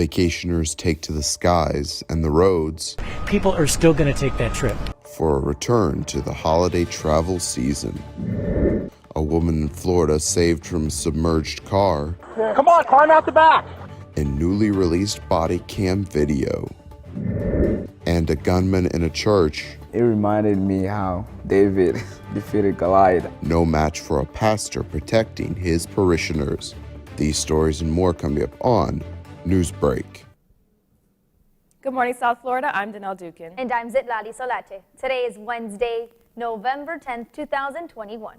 Vacationers take to the skies and the roads. People are still going to take that trip. For a return to the holiday travel season. A woman in Florida saved from a submerged car. Come on, climb out the back. In newly released body cam video. And a gunman in a church. It reminded me how David defeated Goliath. No match for a pastor protecting his parishioners. These stories and more coming up on Newsbreak. Good morning, South Florida. I'm Danelle Dukin. And I'm Zitlali Solate. Today is Wednesday, November 10th, 2021.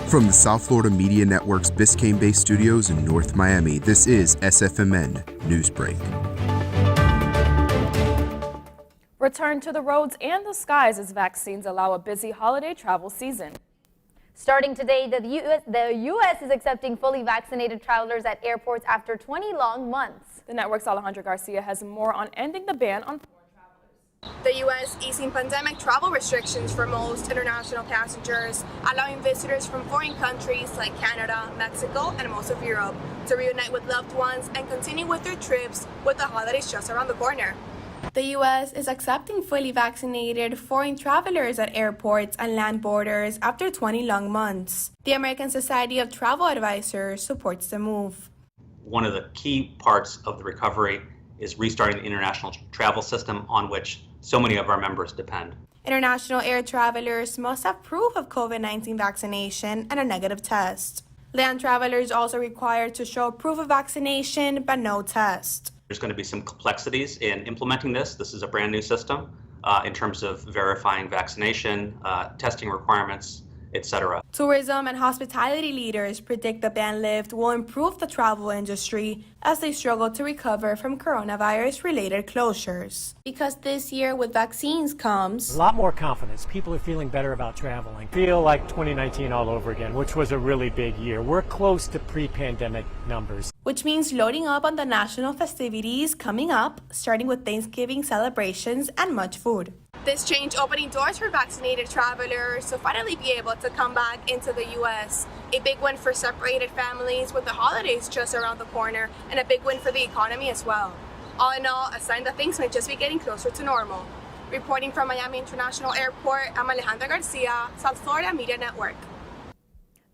From the South Florida Media Network's Biscayne-based studios in North Miami, this is SFMN Newsbreak. Return to the roads and the skies as vaccines allow a busy holiday travel season. Starting today, the U.S. is accepting fully vaccinated travelers at airports after 20 long months. The network's Alejandra Garcia has more on ending the ban on foreign travelers. The U.S. easing pandemic travel restrictions for most international passengers, allowing visitors from foreign countries like Canada, Mexico, and most of Europe to reunite with loved ones and continue with their trips with the holidays just around the corner. The U.S. is accepting fully vaccinated foreign travelers at airports and land borders after 20 long months. The American Society of Travel Advisors supports the move. One of the key parts of the recovery is restarting the international travel system on which so many of our members depend. International air travelers must have proof of COVID-19 vaccination and a negative test. Land travelers also required to show proof of vaccination but no test. There's going to be some complexities in implementing this. This is a brand new system in terms of verifying vaccination, testing requirements, etc. Tourism and hospitality leaders predict the ban lift will improve the travel industry as they struggle to recover from coronavirus-related closures. Because this year with vaccines comes A lot more confidence. People are feeling better about traveling. Feel like 2019 all over again, which was a really big year. We're close to pre-pandemic numbers. which means loading up on the national festivities coming up, starting with Thanksgiving celebrations and much food. This change opening doors for vaccinated travelers to finally be able to come back into the U.S. A big win for separated families with the holidays just around the corner, and a big win for the economy as well. All in all, a sign that things might just be getting closer to normal. Reporting from Miami International Airport, I'm Alejandra Garcia, South Florida Media Network.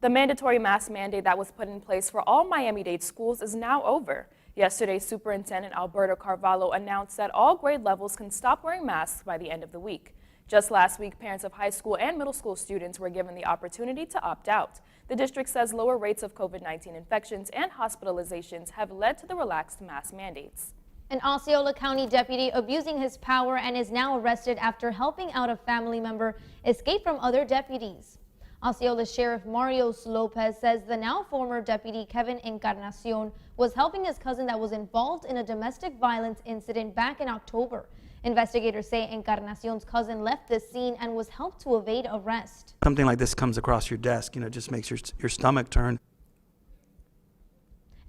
The mandatory mask mandate that was put in place for all Miami-Dade schools is now over. Yesterday, Superintendent Alberto Carvalho announced that all grade levels can stop wearing masks by the end of the week. Just last week, parents of high school and middle school students were given the opportunity to opt out. The district says lower rates of COVID-19 infections and hospitalizations have led to the relaxed mask mandates. An Osceola County deputy abusing his power and is now arrested after helping out a family member escape from other deputies. Osceola Sheriff Mario Lopez says the now former deputy Kevin Encarnacion was helping his cousin that was involved in a domestic violence incident back in October. Investigators say Encarnacion's cousin left the scene and was helped to evade arrest. Something like this comes across your desk, it just makes your stomach turn.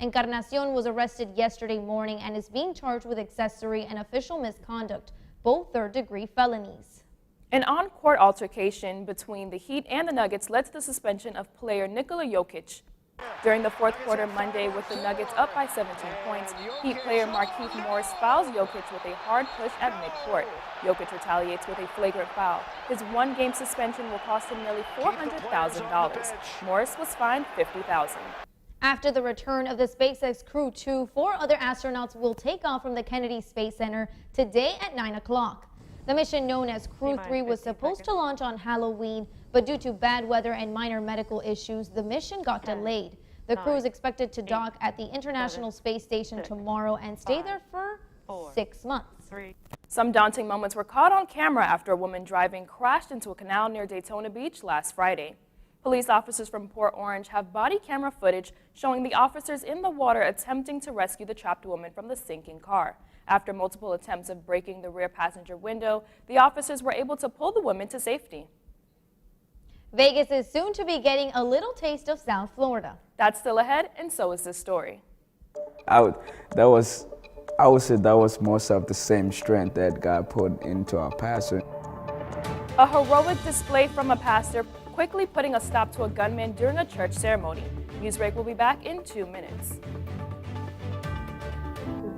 Encarnacion was arrested yesterday morning and is being charged with accessory and official misconduct, both third-degree felonies. An on-court altercation between the Heat and the Nuggets led to the suspension of player Nikola Jokic. During the fourth quarter Monday, with the Nuggets up by 17 points, Heat player Markieff Morris fouls Jokic with a hard push at midcourt. Jokic retaliates with a flagrant foul. His one-game suspension will cost him nearly $400,000. Morris was fined $50,000. After the return of the SpaceX Crew 2, 4 other astronauts will take off from the Kennedy Space Center today at 9 o'clock. The mission, known as Crew 3, was supposed to launch on Halloween, but due to bad weather and minor medical issues, the mission got delayed. The crew is expected to dock at the International Space Station tomorrow and stay there for 6 months. Some daunting moments were caught on camera after a woman driving crashed into a canal near Daytona Beach last Friday. Police officers from Port Orange have body camera footage showing the officers in the water attempting to rescue the trapped woman from the sinking car. After multiple attempts of breaking the rear passenger window, the officers were able to pull the woman to safety. Vegas is soon to be getting a little taste of South Florida. That's still ahead, and so is this story. I would say that was most of the same strength that God put into our pastor. A heroic display from a pastor quickly putting a stop to a gunman during a church ceremony. Newsbreak will be back in 2 minutes.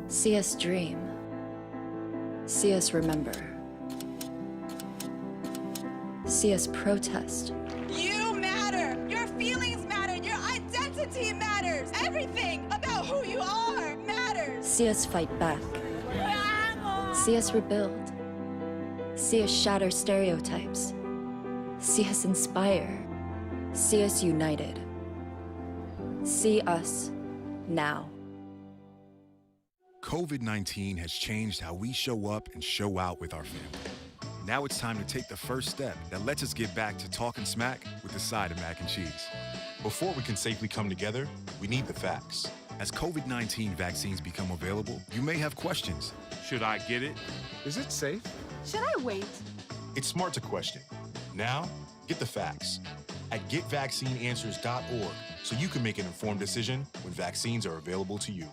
See us dream. See us remember. See us protest. You matter. Your feelings matter. Your identity matters. Everything about who you are matters. See us fight back. See us rebuild. See us shatter stereotypes. See us inspire. See us united. See us now. COVID-19 has changed how we show up and show out with our family. Now it's time to take the first step that lets us get back to talking smack with a side of mac and cheese. Before we can safely come together, we need the facts. As COVID-19 vaccines become available, you may have questions. Should I get it? Is it safe? Should I wait? It's smart to question. Now, get the facts at getvaccineanswers.org so you can make an informed decision when vaccines are available to you.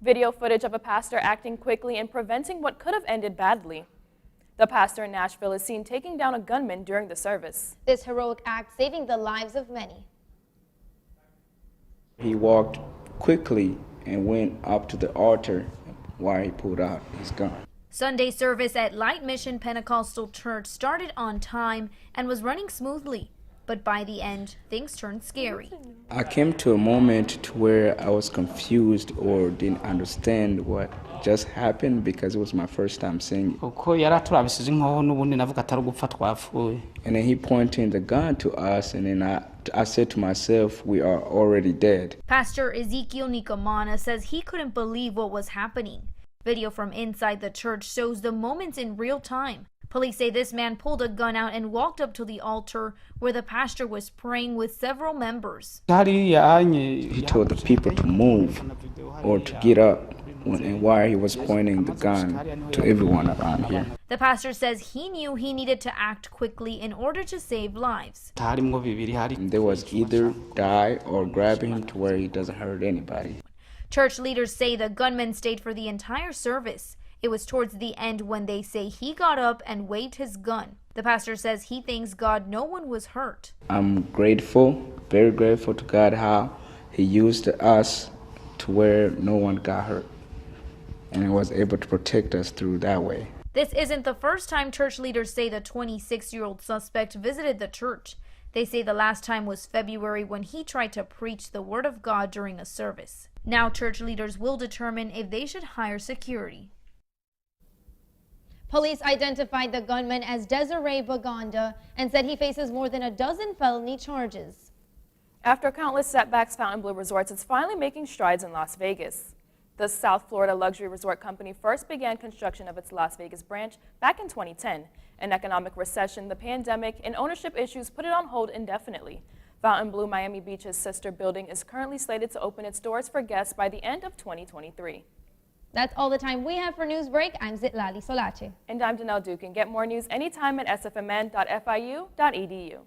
Video footage of a pastor acting quickly and preventing what could have ended badly. The pastor in Nashville is seen taking down a gunman during the service. This heroic act saving the lives of many. He walked quickly and went up to the altar while he pulled out his gun. Sunday service at Light Mission Pentecostal Church started on time and was running smoothly. But by the end, things turned scary. I came to a moment to where I was confused or didn't understand what just happened because it was my first time seeing it. And then he pointed the gun to us, and then I said to myself, we are already dead. Pastor Ezekiel Nikamana says he couldn't believe what was happening. Video from inside the church shows the moments in real time. Police say this man pulled a gun out and walked up to the altar where the pastor was praying with several members. He told the people to move or to get up, and while he was pointing the gun to everyone around here. The pastor says he knew he needed to act quickly in order to save lives. There was either die or grab him to where he doesn't hurt anybody. Church leaders say the gunman stayed for the entire service. It was towards the end when they say he got up and waved his gun. The pastor says he thanks God no one was hurt. I'm grateful, very grateful to God how he used us to where no one got hurt and he was able to protect us through that way. This isn't the first time church leaders say the 26-year-old suspect visited the church. They say the last time was February when he tried to preach the word of God during a service. Now church leaders will determine if they should hire security. Police identified the gunman as Desiree Baganda and said he faces more than a dozen felony charges. After countless setbacks, Fontainebleau Resorts is finally making strides in Las Vegas. The South Florida luxury resort company first began construction of its Las Vegas branch back in 2010. An economic recession, the pandemic, and ownership issues put it on hold indefinitely. Fontainebleau Miami Beach's sister building is currently slated to open its doors for guests by the end of 2023. That's all the time we have for Newsbreak. I'm Zitlali Solache. And I'm Danelle Duke. And get more news anytime at sfmn.fiu.edu.